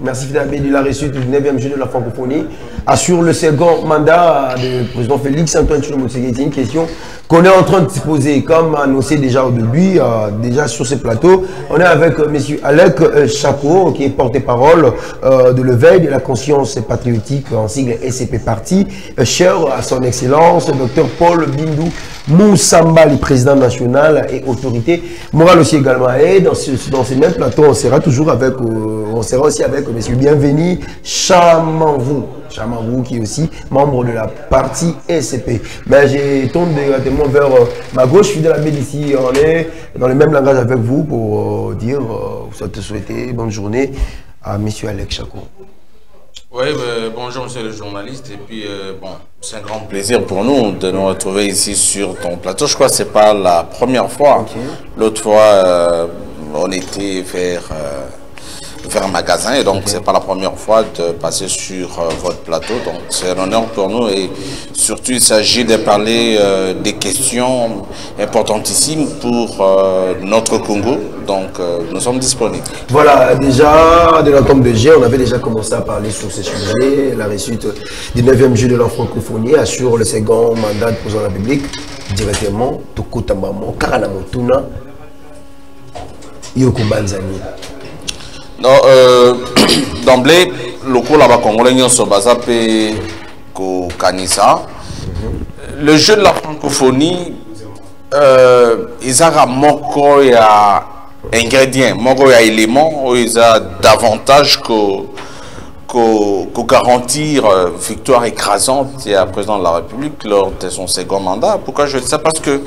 Merci Fidel Abé de la réussite du 9e jeu de la francophonie. Assure le second mandat du président Félix Antoine Tshilombo Tshisekedi. C'est une question qu'on est en train de se poser. Comme annoncé déjà au début, déjà sur ce plateau, on est avec M. Alec Chako, qui est porte-parole de l'éveil de la conscience patriotique en sigle SCP Parti, cher à son excellence, Dr Paul Bindou Moussamba, le président national et autorité morale aussi également. Et dans ce même plateau, on sera toujours avec, on sera aussi avec M. Bienvenu Chamavou, qui est aussi membre de la partie SCP. Mais je tourne directement vers ma gauche, Fidel Abé d'ici. On est dans le même langage avec vous pour dire, vous souhaiter bonne journée à M. Alec Chako. Oui, bonjour monsieur le journaliste, et puis bon, c'est un grand plaisir pour nous de nous retrouver ici sur ton plateau. Je crois que ce n'est pas la première fois. Okay. L'autre fois, on était vers un magasin, et donc c'est pas la première fois de passer sur votre plateau, donc c'est un honneur pour nous, et surtout il s'agit de parler des questions importantissimes pour notre Congo, donc nous sommes disponibles. Voilà, déjà de la tombe de G, on avait déjà commencé à parler sur ces sujets. La réussite du 9e jeu de la francophonie assure le second mandat du président de la République directement Tokotambamo Karanamotuna Yoko Banzani. Non, d'emblée, le coup là-bas congolais nous sommes basés au Kanisa. Le jeu de la francophonie, ils ont moko ya ingrédients, moko ya éléments, ils ont davantage que garantir victoire écrasante à président de la République lors de son second mandat. Pourquoi je dis ça? Parce que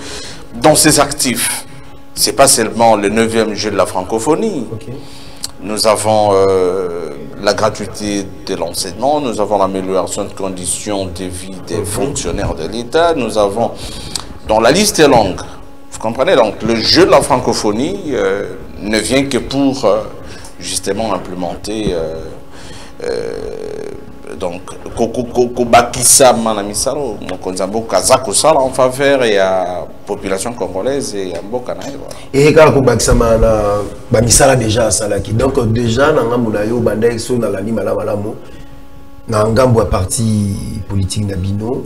dans ses actifs, c'est pas seulement le 9e jeu de la francophonie. Okay. Nous avons la gratuité de l'enseignement, nous avons l'amélioration de conditions de vie des fonctionnaires de l'État, nous avons, dans la liste est longue, vous comprenez, donc le jeu de la francophonie ne vient que pour justement implémenter donc en faveur de la population congolaise et et déjà donc déjà dans la na ngambo ya parti politique na bino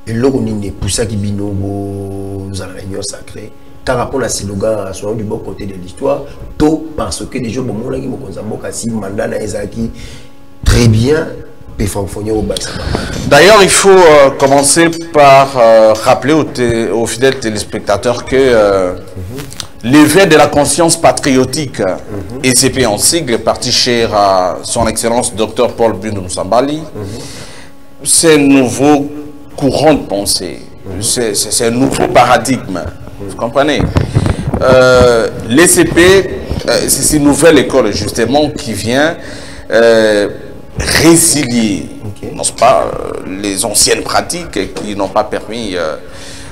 et là on est pour ça qui bino vous allez réunion sacrée car rapport à ces slogan sont du bon côté de l'histoire tout parce que des gens bon là qui me konzambo kasi mandat na ezaki très bien. D'ailleurs, il faut commencer par rappeler aux fidèles téléspectateurs que l'éveil de la conscience patriotique, SCP en sigle, parti cher à son excellence Dr Paul Bindou Moussamba, c'est un nouveau courant de pensée, c'est un nouveau paradigme, vous comprenez? L'SCP, c'est une nouvelle école justement qui vient résilier, n'est-ce pas, les anciennes pratiques qui n'ont pas permis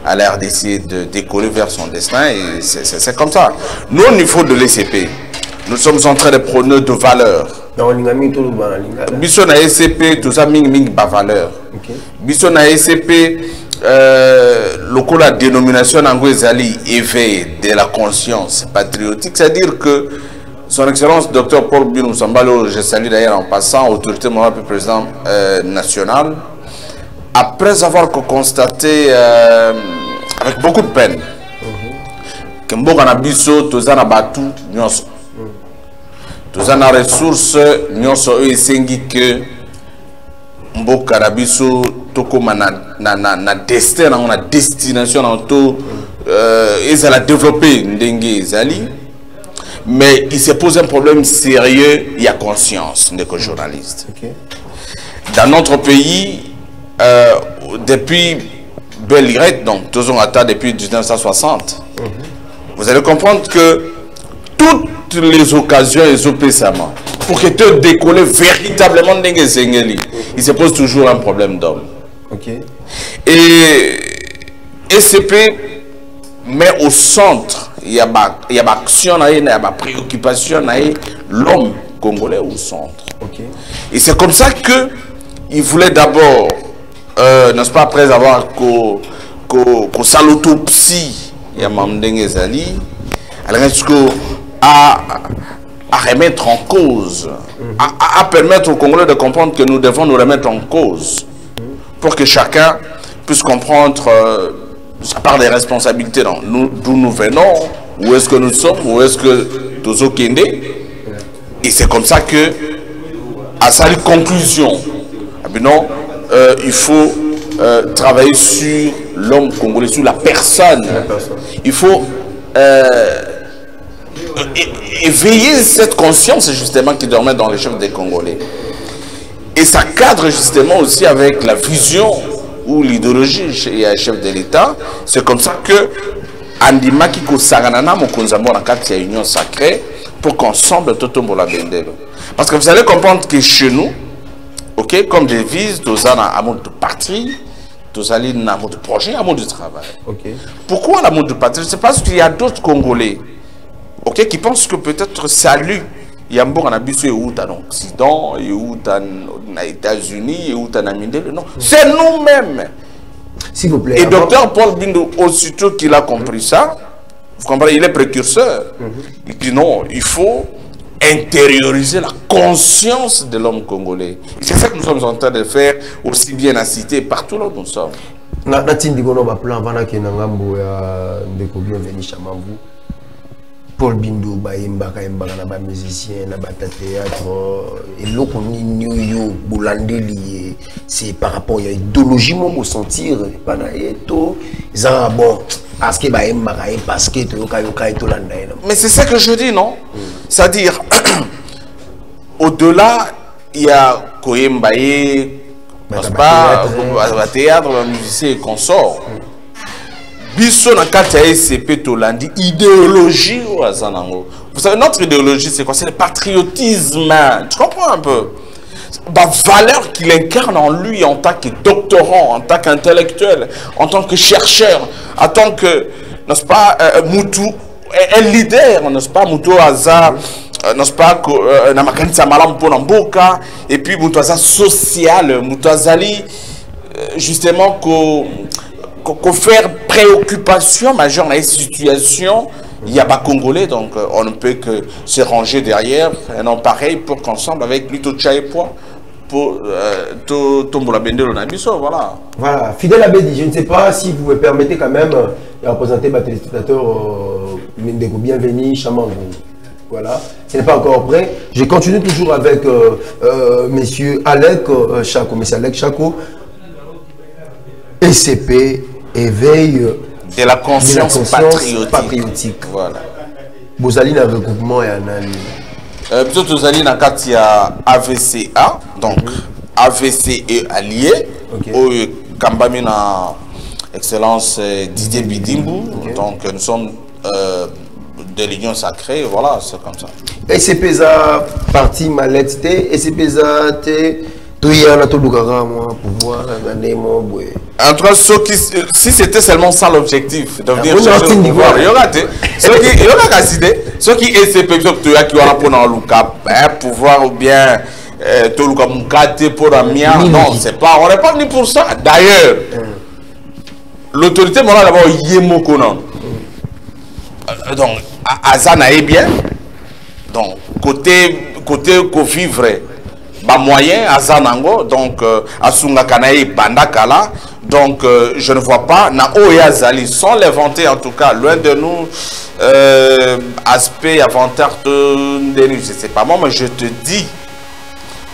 à la RDC de décoller vers son destin, et c'est comme ça. Nous, au niveau de l'SCP, nous sommes en train de prôner de valeurs. Bisson a SCP, tout ça, ming ba valeur. Bisson a SCP, la dénomination angouezali éveil de la conscience patriotique, c'est-à-dire que son Excellence Dr Paul Bindou Moussamba, je salue d'ailleurs en passant, autorité morale du président national, après avoir constaté avec beaucoup de peine que Mboka na biso tozana batu nyonso, tozana ressources nyonso esengi que Mboka na biso tokoma na destin na destination na to ezala développer ndenge ezali. Mais il se pose un problème sérieux, il y a conscience des journalistes. Okay. Dans notre pays, depuis Belgrade, donc toujours à depuis 1960, vous allez comprendre que toutes les occasions, les OPSAMA, pour que tu décolles véritablement, il se pose toujours un problème d'homme. Okay. Et SCP met au centre. Il y a une action, il y a une préoccupation, l'homme congolais au centre. Okay. Et c'est comme ça qu'il voulait d'abord, n'est-ce pas, après avoir sa l'autopsie, il y a Mamdenge Zali, à à remettre en cause, à permettre aux Congolais de comprendre que nous devons nous remettre en cause pour que chacun puisse comprendre sa part des responsabilités, d'où nous venons, où est-ce que nous sommes, où est-ce que nous sommes. Et c'est comme ça que, à sa conclusion, il faut travailler sur l'homme congolais, sur la personne. Il faut éveiller cette conscience justement qui dormait dans les chefs des Congolais. Et ça cadre justement aussi avec la vision ou l'idéologie chez un chef de l'État. C'est comme ça que Andimaki Kosaranana Mokonzambo na kati ya union sacrée pour qu'ensemble totombo la bendelo. Parce que vous allez comprendre que chez nous, ok, comme devise, tous en amour de patrie, tous en amour de projet, amour de travail. Okay. Pourquoi l'amour de patrie? C'est parce qu'il y a d'autres Congolais, ok, qui pensent que peut-être salut. Il y a un bon habitué où en Occident, où aux États-Unis, où en Amérique. Non, c'est nous-mêmes. S'il vous plaît. Et docteur Paul Bindo, aussitôt qu'il a compris ça, vous comprenez, il est précurseur. Il dit non, il faut intérioriser la conscience de l'homme congolais. C'est ça que nous sommes en train de faire, aussi bien à cité, partout là où nous sommes. Paul Bindo, Baïmbaka, Mbaka, musicien, Nabata théâtre, et l'autre New Boulandeli, c'est par rapport à l'idéologie, mon sentir, bon, parce que parce que mais c'est ça que je dis, non? C'est-à-dire, au-delà, il y a Koyembaye, théâtre, musicien et consort. Biso na kati ya SCP Tolandi, idéologie ou azanango. Vous savez, notre idéologie, c'est quoi? C'est le patriotisme. Tu comprends un peu? La valeur qu'il incarne en lui en tant que doctorant, en tant qu'intellectuel, en tant que chercheur, en tant que, n'est-ce pas, Moutou, un leader, n'est-ce pas, Moutou Aza, n'est-ce pas, Namakanisa Malam Ponamboka, et puis Moutou Aza social, Moutou Azali, justement, qu'on faire préoccupation majeure dans les situations, il y a pas Congolais, donc on ne peut que se ranger derrière un homme pareil pour qu'ensemble avec lui tout et poids pour tomber la bendelle au Nabiso, voilà. Voilà, fidèle Abedi, je ne sais pas si vous me permettez quand même de représenter ma téléspectateur Mindeko, bienvenue, Chamango. Voilà, ce n'est pas encore prêt. Je continue toujours avec monsieur Alec Chako, monsieur Alec Chako. SCP, éveil de la conscience patriotique. Voilà. Vous allez dans le regroupement et analyse. Plutôt vous allez dans le cadre AVCA, donc AVC et allié. Au Kambamina Excellence Didier Bidimbu. Donc nous sommes de l'Union sacrée, voilà, c'est comme ça. SCP parti mallette, SCP en tout cas, si c'était seulement ça l'objectif de venir chercher le pouvoir, il y aura ceux qui essaient qui aura pour pouvoir ou bien pour la mienne. Non, c'est pas, on n'est pas venu pour ça. D'ailleurs, l'autorité morale d'abord Yemoko non. Donc, Azana est bien. Donc, côté co-vivre. Moyen à Zanango, donc à Sungakanaï Bandakala, donc je ne vois pas na Oyazali sans les vanter en tout cas, loin de nous aspect inventaire de je sais pas moi, mais je te dis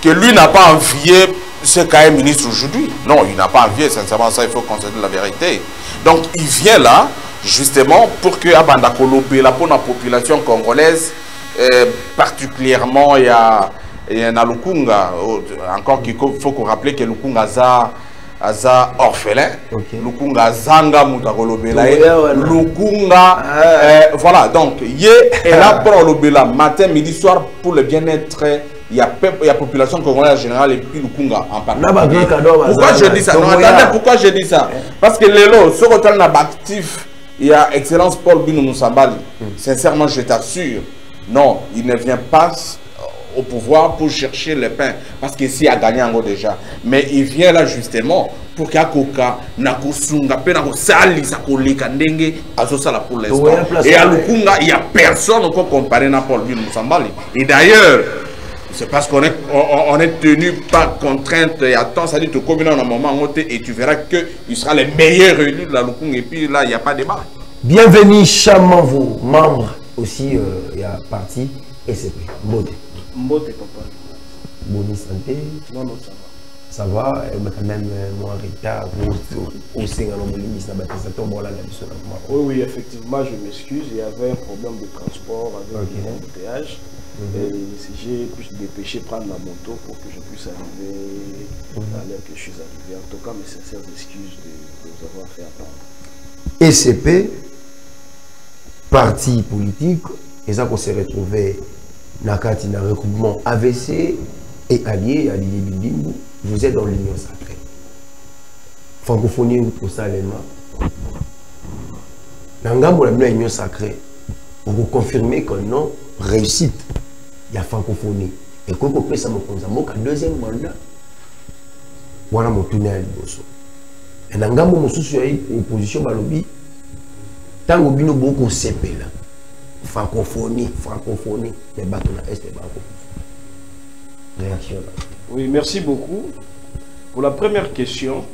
que lui n'a pas envié ce qu'a un ministre aujourd'hui. Non, il n'a pas envié, sincèrement, ça il faut constater la vérité. Donc il vient là justement pour que Abandakolo pour la population congolaise, particulièrement il y a Lukunga, encore qu'il faut qu'on rappelle que Lukunga aza orphelin, Lukunga zanga mutakolobela, Lukunga, voilà, donc il est là pour l'obéla matin, midi, soir pour le bien-être. Il y a population congolaise en général et puis Lukunga en particulier. Pourquoi je dis ça? Non, attendez, pourquoi je dis ça? Parce que Lélo, ce retour n'a pas actif, il y a Excellence Paul Binou Moussambali. Sincèrement, je t'assure, non, il ne vient pas au pouvoir pour chercher le pain. Parce qu'ici, il a gagné en gros déjà. Mais il vient là justement pour qu'il y ait Koka, Nakosunga, Penakosali, Sakoleka, Ndenge, Azosala pour l'instant. Et à Lukunga, il n'y a personne encore comparé à Paul Moussambali. Et d'ailleurs, c'est parce qu'on est tenu par contrainte et attends, ça dit que comme dans un moment et tu verras qu'il sera le meilleur élu de la Lukunga. Et puis là, il n'y a pas de débat. Bienvenue, chamement vos membres aussi, il y a parti SCP. Mbote. Mbote, papa. Bonne santé. Non, non, ça va. Ça va, mais quand même, moi, retard, au sein oui, oui, effectivement, je m'excuse. Il y avait un problème de transport avec des embouteillages. J'ai pu dépêcher prendre la moto pour que je puisse arriver à l'heure que je suis arrivé. En tout cas, mes sincères excuses de vous avoir fait attendre. SCP, parti politique, et ça qu'on s'est retrouvé dans le regroupement AVC et allié à Didier Bindimbo. Vous êtes dans l'union sacrée. Francophonie ou ça, dans l'union sacrée, vous confirmez que non, réussite, il y a francophonie. Et quand vous faites ça, vous avez deuxième mandat. Voilà mon tunnel. Et dans l'opposition, tant que vous avez beaucoup de francophonie, les bateaux là, est réaction là. Oui, merci beaucoup. Pour la première question,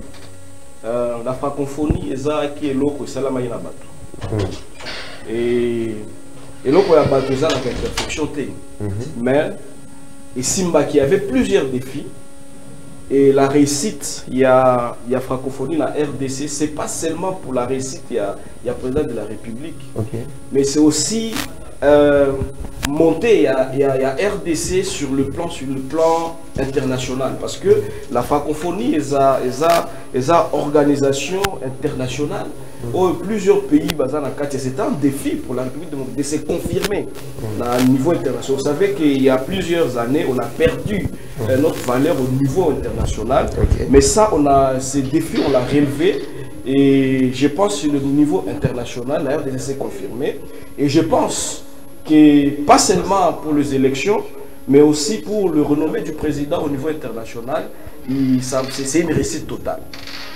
la francophonie est qui est l'eau que Salama y a battu. Et l'eau que la battu est la perfection. Mais et Simba qui avait plusieurs défis. Et la réussite, il y a francophonie, la RDC, c'est pas seulement pour la réussite, il y a le président de la République, mais c'est aussi monter, il y a RDC sur le plan international, parce que la francophonie est une organisation internationale où plusieurs pays, c'est un défi pour la République de se confirmer à un niveau international. Vous savez qu'il y a plusieurs années, on a perdu notre valeur au niveau international, mais ça, ces défis, on l'a relevé. Et je pense que le niveau international, la RDC s'est confirmé. Et je pense que pas seulement pour les élections, mais aussi pour le renommée du président au niveau international, c'est une réussite totale.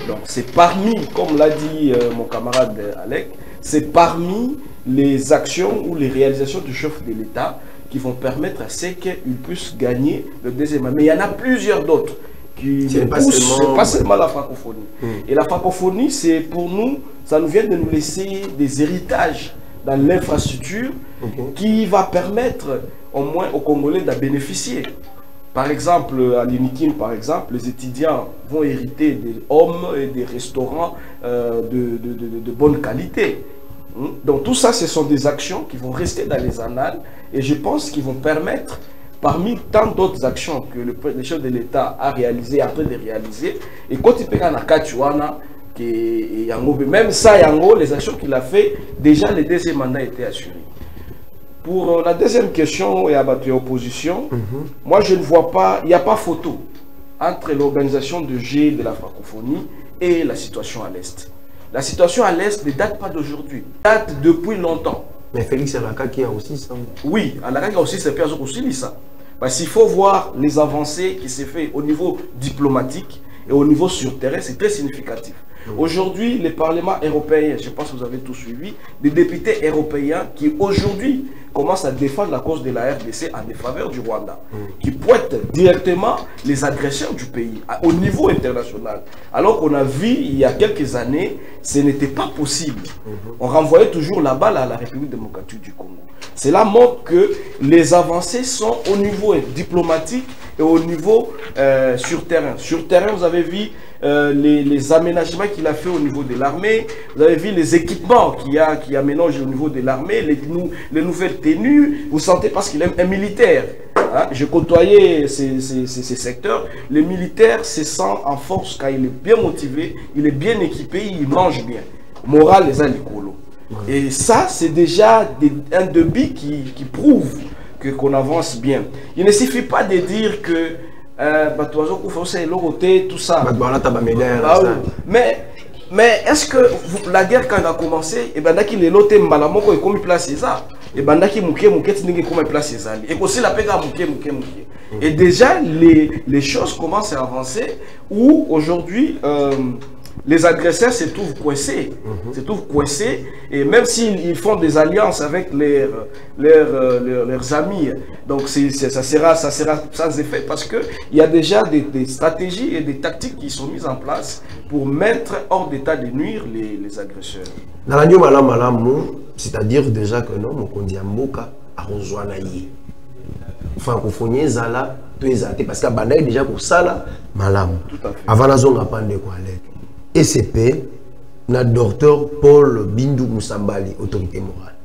Donc c'est parmi, comme l'a dit mon camarade Alec, c'est parmi les actions ou les réalisations du chef de l'État qui vont permettre à ce qu'il puisse gagner le deuxième mandat. Mais il y en a plusieurs d'autres qui ne poussent, pas seulement la francophonie. Et la francophonie, c'est pour nous, ça nous vient de nous laisser des héritages dans l'infrastructure qui va permettre au moins aux Congolais de bénéficier. Par exemple, à l'UNIKIN, par exemple, les étudiants vont hériter des hommes et des restaurants de bonne qualité. Donc tout ça, ce sont des actions qui vont rester dans les annales et je pense qu'ils vont permettre, parmi tant d'autres actions que le chef de l'État a réalisé, en train de réaliser, et quand il peut en Kachuana, même ça, les actions qu'il a fait, déjà le deuxième mandat était assuré. Pour la deuxième question, il y a battu opposition. Moi, je ne vois pas, il n'y a pas photo entre l'organisation de G de la francophonie et la situation à l'Est. La situation à l'Est ne date pas d'aujourd'hui, date depuis longtemps. Mais Félix Alaka qui a aussi ça. Oui, Alaka qui a aussi, c'est aussi ça. Parce qu'il faut voir les avancées qui s'est fait au niveau diplomatique et au niveau sur terrain, c'est très significatif. Aujourd'hui, le Parlement européen, je pense que vous avez tout suivi, des députés européens qui aujourd'hui commencent à défendre la cause de la RDC en défaveur du Rwanda, qui pointent directement les agresseurs du pays au niveau international. Alors qu'on a vu il y a quelques années, ce n'était pas possible. On renvoyait toujours la balle à la République démocratique du Congo. Cela montre que les avancées sont au niveau diplomatique et au niveau sur terrain. Sur terrain, vous avez vu les aménagements qu'il a fait au niveau de l'armée, vous avez vu les équipements qu'il a ménagé au niveau de l'armée, les nouvelles tenues, vous sentez parce qu'il est un militaire. Hein? Je côtoyais ces secteurs, le militaire se sent en force quand il est bien motivé, il est bien équipé, il mange bien. Moral les alicolo. Et ça, c'est déjà un débit qui prouve qu'on avance bien. Il ne suffit pas de dire que tout ça. Mais Mais est-ce que la guerre, quand elle a commencé, et ben qu'il est l'autre malamoko et comme place c'est ça, et ben qu'il mouké tingue comme place c'est ça, et aussi la paix mouké. Et déjà les choses commencent à avancer où aujourd'hui les agresseurs se trouvent coincés, et même s'ils font des alliances avec leurs amis, donc ça sera sans effet parce que il y a déjà des stratégies et des tactiques qui sont mises en place pour mettre hors d'état de nuire les agresseurs. Dans la malam, c'est-à-dire déjà que non, mon Kondiamboka a rejoint l'AI. Francophonie zala, parce que Banda est déjà pour ça là, malam. Tout à fait. Avant la zone à Pandé quoi avec. ECP, na docteur Paul Bindou Moussambali, autorité morale.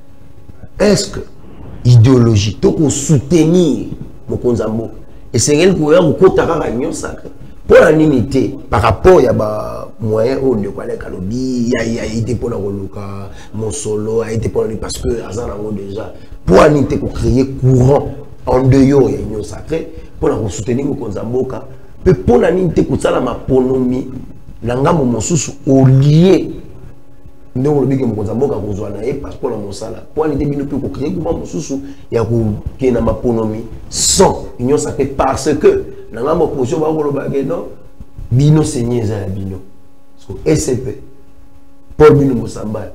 Est-ce que idéologie, tout pour soutenir Mokonzambo et c'est elle qui a côté réunion sacrée pour l'unité par rapport à moyen où ne connaît qu'à lobby, il y a été pour la Roloka, mon solo a été pour lui parce que Azan a déjà pour l'unité pour créer courant en dehors il y a union sacrée pour la soutenir Mokonzambo pour l'unité pour ça la maponomie Langambo mosusu au lié ndongo lobiki Mokonzamboka kozwa na ye passeport na mosala pour l'unité bino pe ko créer groupe mosusu ya ko kena maponomi sans union sacrée parce que langambo position ba ko lobaki non bino seigneur za bino so SCP Paul Bindou Moussambali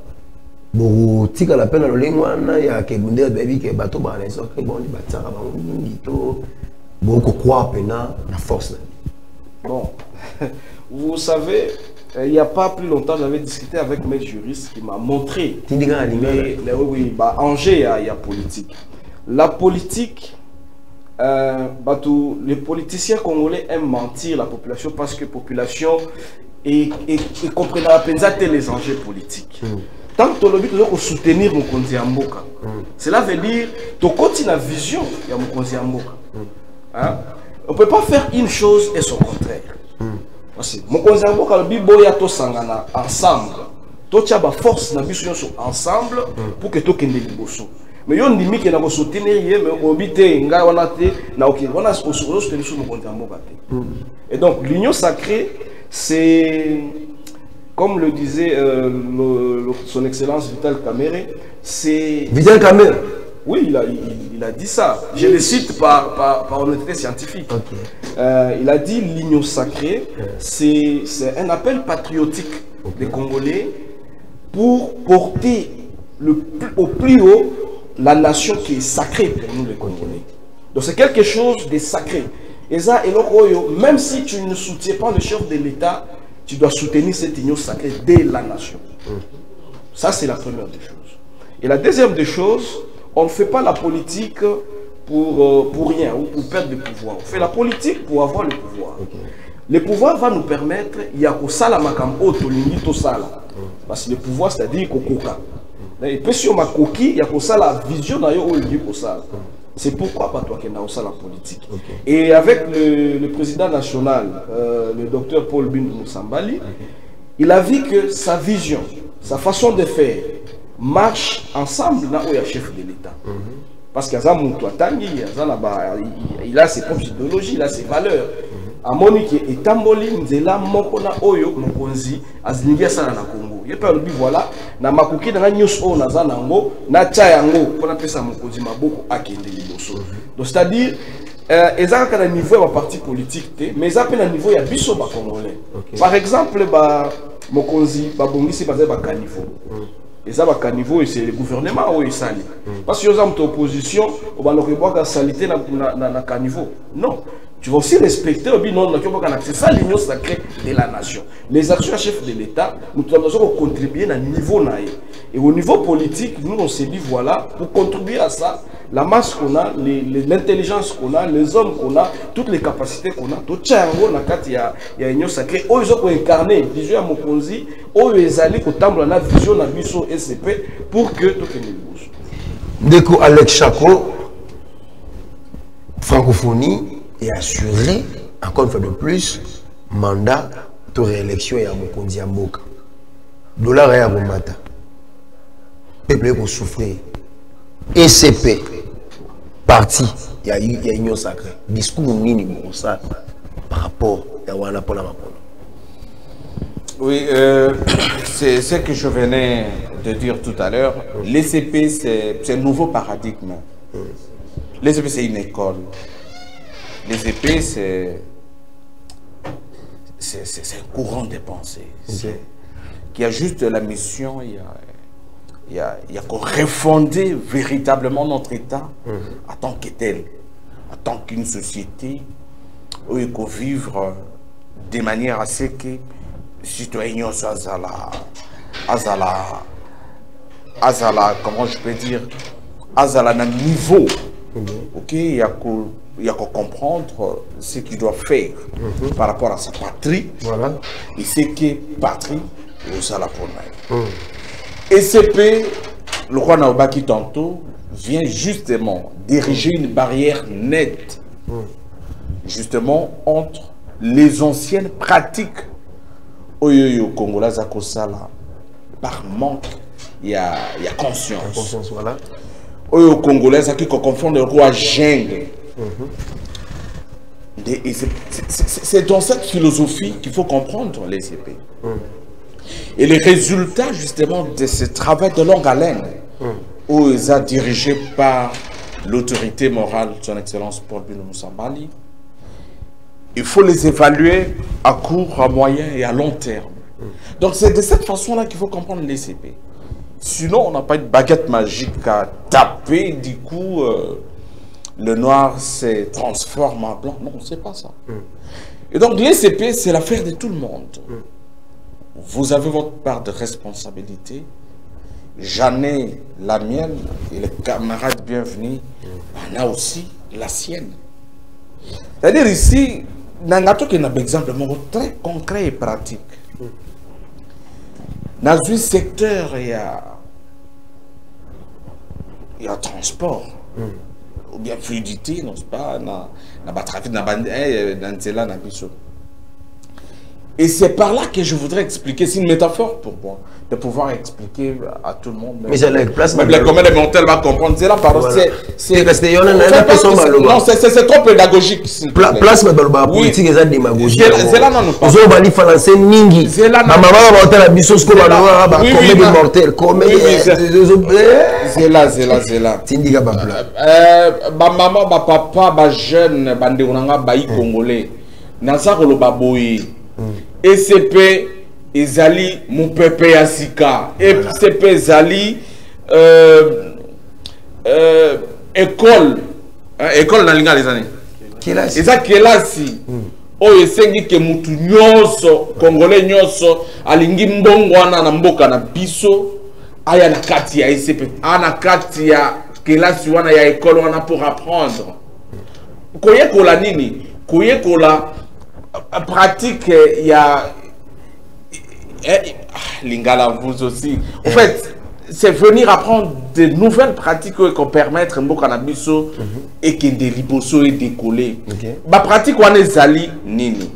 bo tika la pena lolengwa na ya ke bundela baby ke bato ba na so ke bon li bataka ba ngi to bo ko croire pena na force. Bon. Vous savez, il n'y a pas plus longtemps, j'avais discuté avec mes juristes qui m'a montré Angers, il y a politique. La politique, les politiciens congolais aiment mentir la population parce que la population comprend à peine les enjeux politiques. Tant que tu as soutenir Mokonzi Mboka, cela veut dire que tu continues la vision de Mokonzi Mboka. On ne peut pas faire une chose et son contraire. Mokonzi Mboka lobi boya to sangana ensemble. To tia ba force na biso nyonso ensemble pour que to kende liboso. Mais yo ndimi ke na ko soutenir ye mais obité ngai wana te na ok wana so soutenir sur Mokonzi Mboka te. Et donc l'union sacrée c'est comme le disait son excellence Vital Kamerhe, c'est Vital Kamerhe. Oui, il a dit ça. Je le cite par honnêteté scientifique. Okay. Il a dit l'union sacrée, c'est un appel patriotique des Congolais pour porter au plus haut la nation qui est sacrée pour nous les Congolais. Donc c'est quelque chose de sacré. Et ça, même si tu ne soutiens pas le chef de l'État, tu dois soutenir cette union sacrée de la nation. Ça, c'est la première des choses. Et la deuxième des choses, on ne fait pas la politique pour rien ou pour perdre le pouvoir. On fait la politique pour avoir le pouvoir. Okay. Le pouvoir va nous permettre, il y a que ça la makam otolingi to sala. Parce que le pouvoir c'est-à-dire kokoka. Et puis si on m'a coquille, il y a que ça la vision d'ailleurs au lieu pour ça. C'est pourquoi pas toi qui n'a ça la politique. Okay. Et avec le président national, le docteur Paul Bindou Moussambali, il a vu que sa vision, sa façon de faire marche ensemble là où il y a chef de l'État. Parce qu'il il a ses propres idéologies, il a ses valeurs. À Monique et Tamboli, Nzela, Mokona, Oyo, Mokonzi, Azlingia Sana na Congo. Il peut le dire voilà, na makuki na news o na zanango, na chayango, pour appeler ça Mokonzi Maboko Akende Liboso. Donc c'est-à-dire, ils ont un niveau de parti politique, mais ils ont un niveau de biso congolais. Par exemple, Mokonzi, Babongisi, basé à Caniveau. Et ça va niveau et c'est le gouvernement où il s'allie. Parce que aux opposition, on va leur voir la salité dans caniveau. Non. Tu vas aussi respecter c'est ça l'union sacrée de la nation. Les actions chefs de l'État, nous devons contribuer à un niveau naïf. Et au niveau politique, nous on s'est dit voilà, pour contribuer à ça, la masse qu'on a, l'intelligence qu'on a, les hommes qu'on a, toutes les capacités qu'on a, tout ça il y a l'union sacrée. Ils ont incarné vision à Mokonzi, ils allaient au temple la vision à Bisso SCP pour que tout le monde bouge. Dès Alex Chako, francophonie est assuré, encore une fois de plus, mandat de réélection et à Mokonzi Mboka. Dollar et à Bomata. Peuple pour souffrir. ECP, parti, il y a union sacrée. Discours nini pour ça par rapport à Wana Pola Mapono. Oui, c'est ce que je venais de dire tout à l'heure. L'ECP, c'est un nouveau paradigme. L'ECP, c'est une école. L'ECP, c'est un courant de pensée. Qui a juste la mission, il y a qu'à refonder véritablement notre État en tant que tel, en tant qu'une société où il faut vivre de manière à ce que les citoyens azala, comment je peux dire, azala un niveau, ok, il y a qu'à comprendre ce qu'il doit faire par rapport à sa patrie, voilà. Et ce que patrie ça la pour ECP, le roi Naobaki tantôt vient justement diriger une barrière nette justement entre les anciennes pratiques au Congolais Zakosala par manque il y a conscience voilà. Au Congolais qui confond le roi Geng. C'est dans cette philosophie qu'il faut comprendre les CP. Et les résultats justement de ce travail de longue haleine, où ils sont dirigés par l'autorité morale, son Excellence Paul Binou Moussambali, il faut les évaluer à court, à moyen et à long terme. Donc c'est de cette façon-là qu'il faut comprendre les CP. Sinon, on n'a pas une baguette magique à taper, du coup, le noir se transforme en blanc. Non, c'est pas ça. Et donc, l'ECP, c'est l'affaire de tout le monde. Vous avez votre part de responsabilité. J'en ai la mienne et les camarades bienvenus en a aussi la sienne. C'est-à-dire ici, dans un exemple très concret et pratique. Dans un secteur, il y a transport, ou bien fluidité, non pas, dans le trafic, dans le et c'est par là que je voudrais expliquer, c'est une métaphore pour moi, de pouvoir expliquer à tout le monde. Mais c'est la place. Même les communs de Montel va comprendre, c'est là par c'est trop pédagogique. Place ma politique est démagogique. C'est là non nous parlons. Vous allez balancer ningi. C'est là maman va monter la bisos comme alors ba combien de mortels combien c'est là. Tindiga ba plat. Ba maman ba papa ba jeune ba ndonanga ba congolais. Naza ko lo baboyi. ECP ezali Mupepe ya sika. ECP ezali école école na linga les années. Kelasi. Eza kelasi. Oyo esengi ke mutu nyonso congolais nyonso alingi mbongwana na mboka na biso aya na kati ya ECP. Ana kati ya kelasi wana ya école wana pour apprendre. Koyekola nini? Koyekola pratique, il y a Lingala, vous aussi. En fait, c'est venir apprendre de nouvelles pratiques qui permettent de cannabis et qui des liboso et décoller. Ma pratique on est zali nini.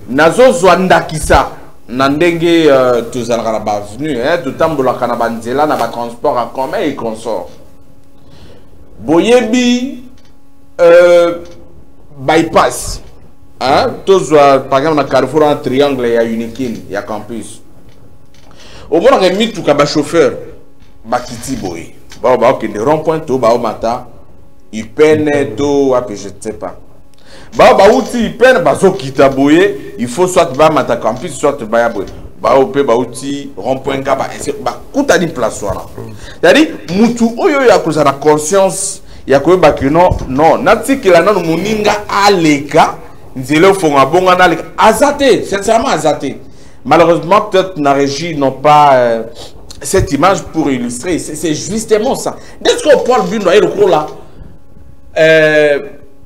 Nazo zwandakisa nandenge tous algara bavenu tout tambola kanabanzela na ba transport en commun et consort. Boyebi bypass. Tous, par exemple, dans Carrefour, un triangle, il y a Unikin, il y a Campus. Au moins, on a mis tout le chauffeur, Bakiti Boy. Ok, le rond-point, tout, Mata, il peine, tout, je ne sais pas. Il peine, il faut soit Mata Campus, soit Bayaboy. Rond-point, Kouta di place. C'est-à-dire, Moutou, il y a la conscience, il y a non, Natsi qui la non, Mouninga, Aleka. Sincèrement azaté. Malheureusement, peut-être la régie n'ont pas cette image pour illustrer. C'est justement ça. Dès qu'on parle d'une là,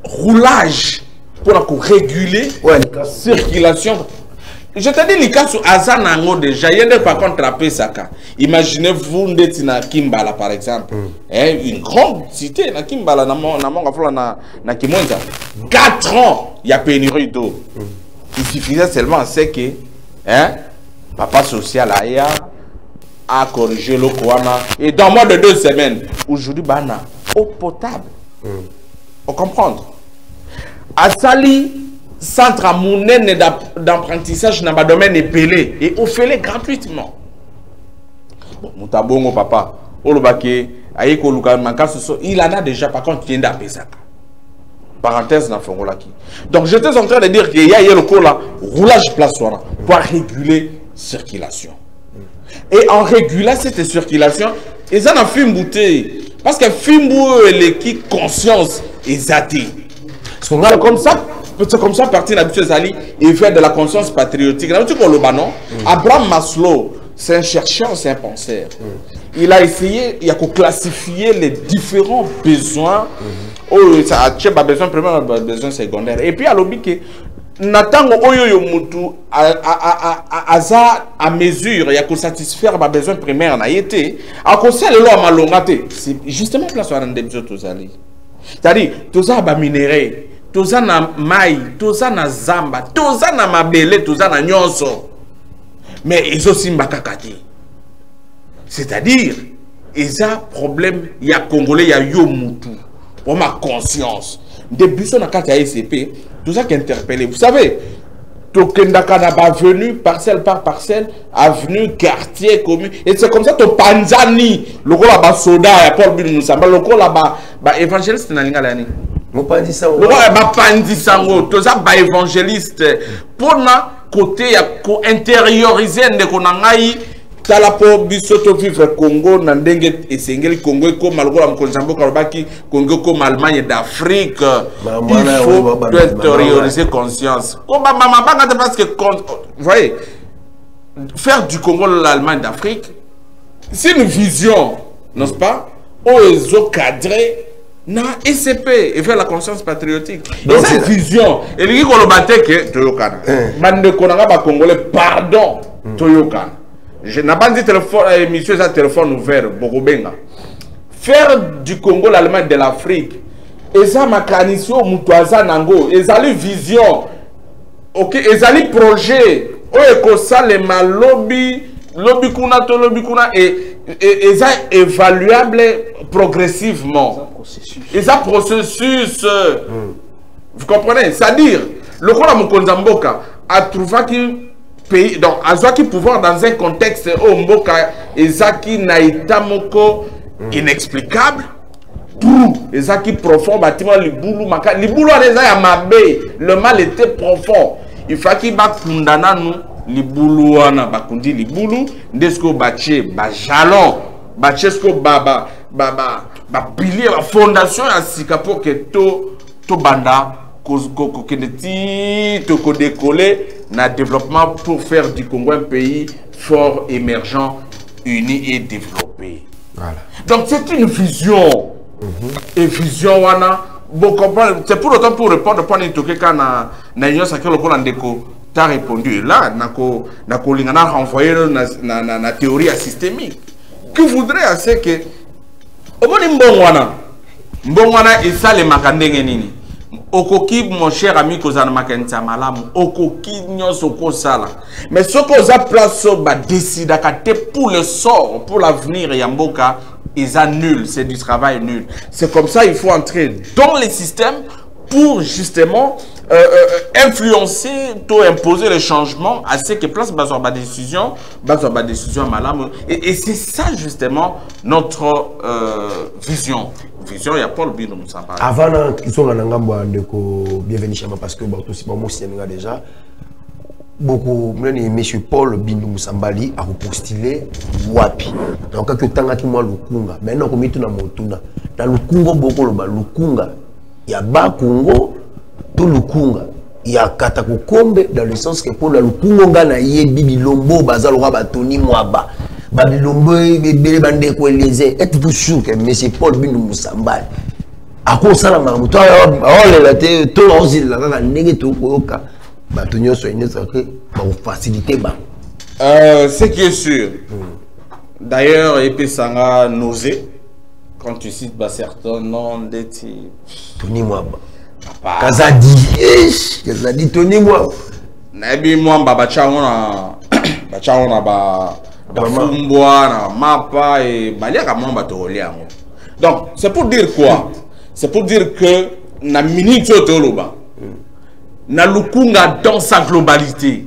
roulage pour réguler la circulation. Je te dis, les cas sur Azanango déjà, il y a par contre à Pesaka. Imaginez-vous, na Kimbala par exemple, une grande cité, na Kimbala, na Kimwenza. 4 ans, il y a pénurie d'eau. Il suffisait seulement à ce que, papa social a corrigé l'eau. Et dans moins de 2 semaines, aujourd'hui, il y a eau potable. On comprend. Asali, centre à Mounene d'apprentissage dans le domaine épelé et offert gratuitement. Bon, Moutabongo papa, Olobake, Aïko il en a déjà, par contre, il y a un parenthèse dans Fongolaki. Donc j'étais en train de dire qu'il y a le cours là, roulage place pour réguler circulation. Et en régulant cette circulation, ils en ont fait une bouteille. Parce que Fimbo l'équipe conscience est athée. C'est comme ça, partir d'habitude Ali et faire de la conscience patriotique. Abraham Maslow, c'est un chercheur, c'est un penseur. Il a essayé, il a classifié les différents besoins. Ça a besoin primaire, besoin secondaire. Et puis à l'objet Nathan oyo mutu à mesure, il y a que satisfaire ma besoin primaire na été. À cause de l'eau malongate, c'est justement place où on a des besoins tous ali. C'est-à-dire tous ça ba minéraux, tous ça na maï, tous ça na zamba, tous ça na mabele, tous ça na nyonso. Mais ils aussi mbakakati. C'est-à-dire ils ont problème, il y a Congolais, il y a yo mutu. Pour ma conscience. Depuis son acte à SCP, tout ça qui est interpellé. Vous savez, Tokendaka n'a pas venu parcelle par parcelle, avenue, quartier, commune. Et c'est comme ça que Panzani, le rôle là-bas, Soda, Paul Binoussamba, le rôle là-bas, évangéliste, n'a rien l'année. Le rôle là-bas, Pandisango, tout ça, évangéliste. Pour na côté, il y a intérioriser qu'on a tala po bisoto vivre Congo nandenge esengeli Congo ko malgola mkonzambo karobaki Congo ko Allemagne d'Afrique. Il faut intérioriser conscience. Ko maman banga parce que vous voyez faire du Congo l'Allemagne d'Afrique c'est une vision, n'est-ce pas? Aux cadré na SCP et faire la conscience patriotique. Et cette vision et li ko lo bateke toyokana. Bande konanga ba congolais pardon toyokana. Je n'ai pas dit monsieur, ça téléphone ouvert, Bogobenga. Faire du Congo l'Allemagne de l'Afrique, et ça ma canissio, Moutouaza Nango, et ça les vision, ok, et ça les projets, et ça les lobby kuna, et ça évaluable progressivement. Et ça processus, vous comprenez? C'est-à-dire, le Kola Mukonzamboka a trouvé que pays, donc, Azwaki pouvoir dans un contexte où Mboka Ezaki Naïta Moko inexplicable, tout Ezaki profond, bâtiment Liboulou, Maka, Liboulou a mabé, le mal était profond. Il faut qu'il va condamner nous, Liboulou, Bakundi Liboulou, Desko Baché, Bajalon, Bachesko Baba, pilier, la fondation à Sikapo que to banda, ko décoller na développement pour faire du Congo un pays fort, émergent, uni et développé. Voilà. Donc c'est une vision. Et vision wana bon comprendre c'est pour autant pour répondre point de toke kana na union sacrée le Ndeko t'as répondu là nako lingana renvoyer na théorie systémique. Que voudrait c'est que omoni mbongwana et ça les makandenge nini. Okoki mon cher ami kozana makenta malamu okoki nyoso ko sala mais ce qu'on a place ba décide pour le sort pour l'avenir ya mboka ils annulent, c'est du travail nul. C'est comme ça il faut entrer dans les systèmes pour justement influencer, tout imposer les changements à ce que place ba décision malamu et c'est ça justement notre vision. Vision, il y a Paul Bino Moussamba. Avant, ils sont en Angambo bienvenue chez moi parce que bon, tout c'est moi déjà. Beaucoup, monsieur Paul Bino Moussambali a repostulé Wapi. Donc, quand tu as moi Lukunga, maintenant, comme tu as Motuna, dans Lukunga, beaucoup le Lukunga, il y a Bas Congo, tout Lukunga. Il y a Katakokombe dans le sens que pour le Lukunga, il y a Bibilombo, Bazalora Batoni Mwaba. Babilombo bébé bande ko elise êtes-vous sûr que monsieur Paul Bino Moussamba a consala mamu to la te to ozil la ka ndenge to koyoka batonyo so ine ça que ba faciliter ba ce qui est sûr d'ailleurs épée sanga nausée quand tu cites certains noms de type Tony Mwaba Kazadi Tony Mwaba nabi Mwamba bachangona ba Dafumboa, Mapa et Baliaka Mwamba Toliamo. Donc, c'est pour dire quoi? C'est pour dire que na minute toloba. na Lukunga dans sa globalité.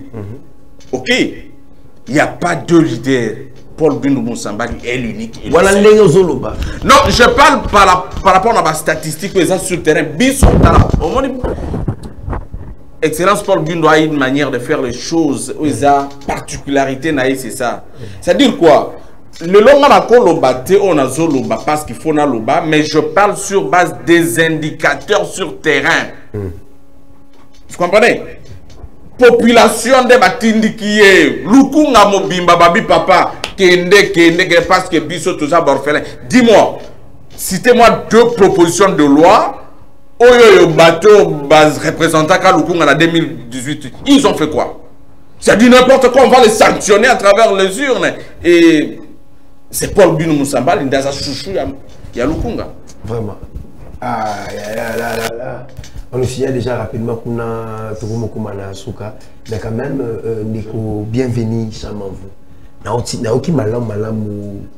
Ok, il n'y a pas deux leaders. Paul Bindu Moussambali est l'unique. Voilà non, je parle par rapport à ma statistique sur le terrain. Excellence Paul Bindu a une manière de faire les choses. Sa particularité, c'est ça. C'est-à-dire quoi? Le long on a zoloba parce qu'il faut na loba, mais je parle sur base des indicateurs sur terrain. Vous comprenez? Population de Batindi qui est Lukunga Mobimba Babi Papa Kende parce que Bisso tout ça orphelin. Dis-moi, citez-moi deux propositions de loi. Oyo bateau base représentant à Lukunga en 2018. Ils ont fait quoi? Ça dit n'importe quoi, on va les sanctionner à travers les urnes. Et c'est Paul Bindu Moussambali, il y a chouchou, il y a Lukunga. Vraiment. Ah, là. On nous signale déjà rapidement qu'on a Togomo Koumana Souka, mais quand même, Nico, bienvenue, Chamanvou. Naoki malam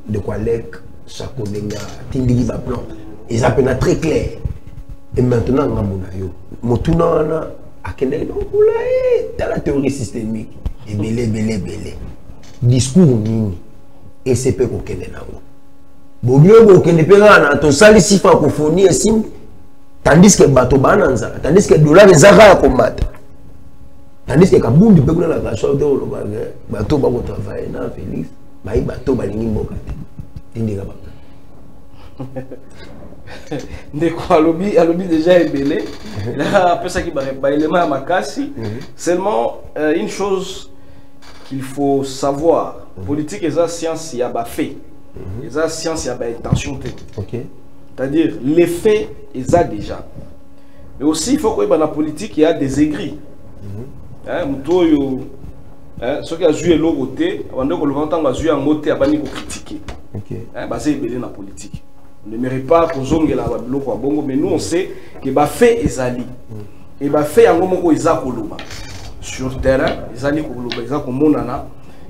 de quoi lek, Chakodenga, Tindigi Baplan, ils appellent très clair. Et maintenant, on a Motuna, Akene, dans la théorie systémique, et belé. Discours mini, et c'est peu qu'on connaît là. Boglio, qu'on connaît pas, ton salisi francophonie, et sim. Tandis que bateau bananza, tandis que dollar les arabes combattent. Tandis que Kaboum du peuple la gâchette de bateau va travailler na Félix, bah bateau balingi mokate. Tindi gaba. De quoi alobi déjà est belé. Là après ça qui va élément à makasi. Seulement une chose qu'il faut savoir, politique et ça science il y a ba fait. Et ça science il y a ba intention. OK. C'est-à-dire, l'effet est là déjà. Mais aussi, il faut que dans la politique, il y a des aigris. Ceux qui ont joué l'eau côté, avant que le ventant a joué en moté, il faut critiquer. C'est belé dans la politique. On ne mérite pas qu'on zongue la bongo, mais nous on sait que le fait est ali. Et le fait est un moment où il y a sur le terrain,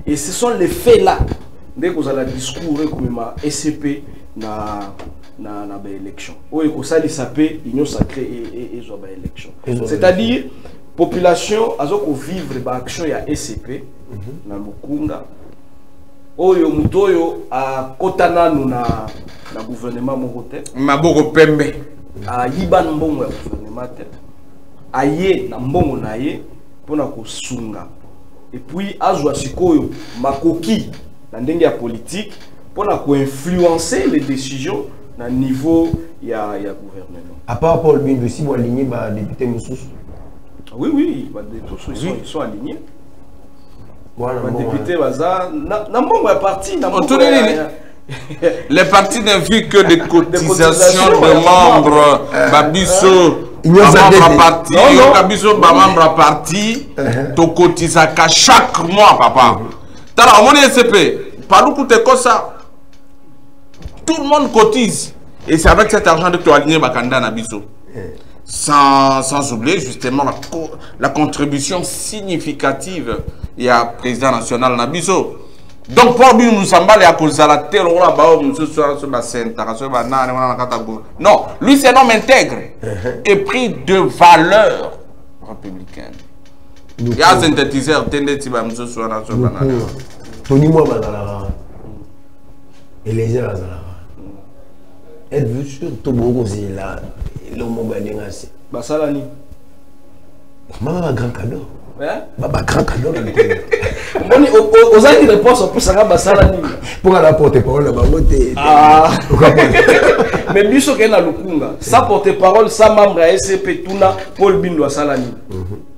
et ce sont les faits là. Dès que vous avez le discours comme SCP, na élection. Oui, que ça sapé union sacrée et élection. C'est-à-dire population azoko vivre ba action ya SCP na Lukunga. Oyo mutoyo a kotana na gouvernement mokote. Maboko pembe. A yiban mbongo ya gouvernement te. Aye na mbongo na ye pona ko sunga. Et puis azwa sikoyo makoki na ndenge ya politique pona ko influencer les décisions à niveau il y a gouvernement. À part Paul Bindu, si vous alignez les députés Moussous. Oui, ils sont alignés. Voilà, les députés Baza, n'a parti, les partis n'ont vu que des cotisations de membres, Babiso, membre parti, Babiso, membre parti, tu cotises chaque mois, papa. T'as mon SCP, pas nous coûter comme ça. Tout le monde cotise. Et c'est avec cet argent que tu as aligné Bakanda Nabiso. Sans oublier justement la contribution significative il y a président national Nabiso. Donc pour lui nous semble à cause de la terre non, lui c'est un homme intègre et pris de valeur républicaine. Il y a un synthétiseur Tony moi et les gens êtes-vous sûr que tout le monde est là? Le monde est là. Basalani. Maman a grand cadeau. Baba grand cadeau. Aux gens qui répondent pour ça, Basalani. Pour la porte-parole, mais lui, ce qu'il y a Lukunga, sa porte-parole, sa membre à SCP, Tuna, Paul Bindu Salani.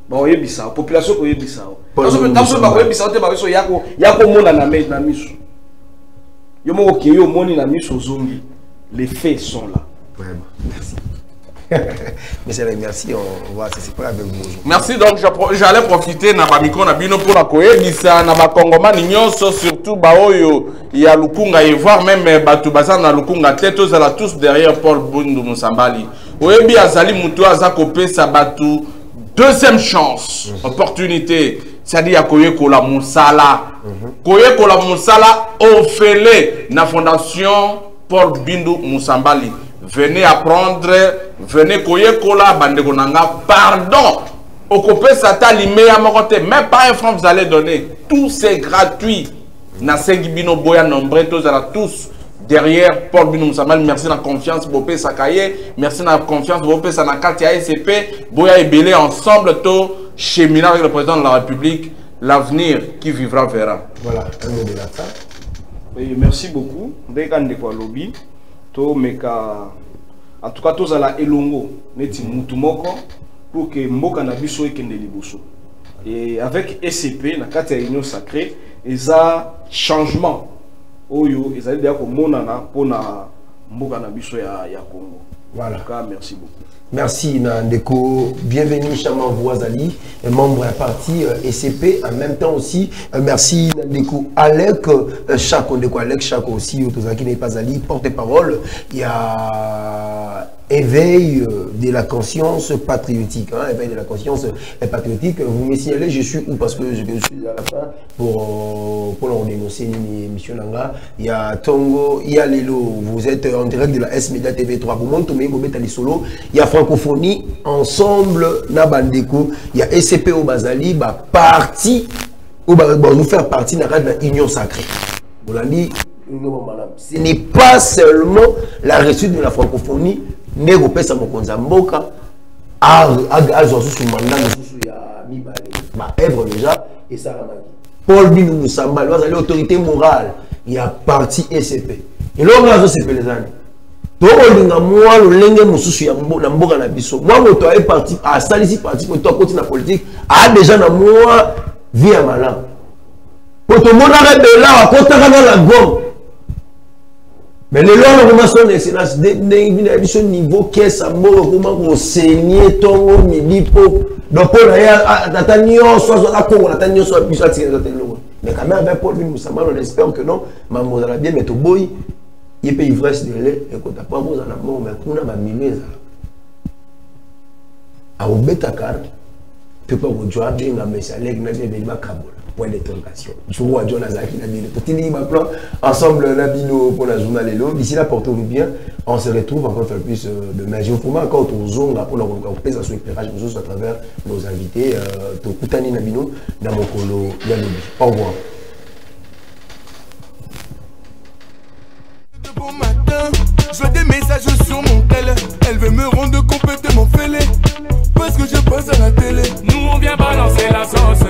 Bon, il y a la population qui est là. Parce que dans ce cas, il y a un miso. Les faits sont là. Vraiment, merci. Monsieur, merci, on va c'est pas avec vous. Merci, donc j'allais profiter na bamiko na bino pour la koyebisa na ba Congolais nyonso surtout baoyo ya Lukunga et voir même batu baza na Lukunga tête aux ala tous derrière Paul Bindu Moussambali. Oyebi azali muto azakopé sa batu deuxième chance, opportunité, c'est-à-dire koyekola musala. Koyekola musala ofele na fondation Paul Bindu Moussambali. Venez apprendre, venez koyekola bandegonanga, pardon Au copé, ça t'a limé à mon côté. Même pas un franc vous allez donner. Tout c'est gratuit. Na Sengibino Boya nombreux, tous derrière Paul Bino Moussamal. Merci de la confiance, Bopé Sakaye. Merci de la confiance, Bopé Sanakati ASCP. Boya et Belé ensemble, tout cheminant avec le président de la République. L'avenir qui vivra verra. Voilà, un mot de la fin. Et merci beaucoup. Dès qu'on est lobby, en tout cas, tous à la Elongo, neti mutumoko pour que Mboka na biso ekende liboso. Et avec SCP, na kati ya Union Sacrée, ils a changement. Oyo, ils allaient dire que monana pour na Mboka na biso ya Congo. Voilà. En tout cas, merci beaucoup. Merci Nandeko, bienvenue Chaman Voisali, membre à parti SCP, en même temps aussi, merci Nandeko Alec, Chako Ndeko Alec, Chako aussi, Otozaki n'est pas Ali, porte-parole, il y a éveil de la conscience patriotique, hein, éveil de la conscience patriotique, vous me signalez, je suis où parce que je suis à la fin pour leur dénoncer une émission là, il y a Tongo, il y a Lelo, vous êtes en direct de la S-Media TV3, vous montez au Bobet Solo, il y a Francophonie, ensemble, Nabandeko, il y a SCP au Bazali, bah, parti, nous faire partie de l'Union Sacrée. Vous l'avez dit, ce n'est pas seulement la réussite de la francophonie, mais au pèse à mon Konzamboka, à sous mandat, il y a ma œuvre déjà, et ça a Paul Binou Samba, l'autorité morale, il y a parti SCP. Et là, on a SCP les années. Donc, moi, le lenge mususu ya mboka na biso. Moi, moto est parti, à salisi parti, moto à côté de la politique, a déjà na moi, vie à malin. Pour tout le monde arrête de là, à côté de la gomme. Mais les lois de formation d'excellence, des niveau caisse à mort, comment on saigne, ton midi pour. Donc, pour l'attendre, soit à Congo, l'attendre, soit à Bissau, mais quand même, avec Paul Moussama, on espère que non, maman, on a bien mettre au boy. Il peut ivresse de lait et quand tu n'as pas besoin de mort, mais qu'on a ma mimèse. À Obétakar, tu peux pas vous jouer bien, mais ça lègue, mais bien, ma cabola. Point d'interrogation. Je vois John Azaki, ensemble, Nabino pour la journal Hello. D'ici là, portez-vous bien. On se retrouve encore plus demain. Je vous promets encore au zone pour la représentation éclairage à travers nos invités. Tokutani Nabino, Namokolo, Yalobi. Au revoir. Bon matin, je vois des messages sur mon tel. Elle veut me rendre complètement fêlé parce que je passe à la télé. Nous on vient balancer la sauce.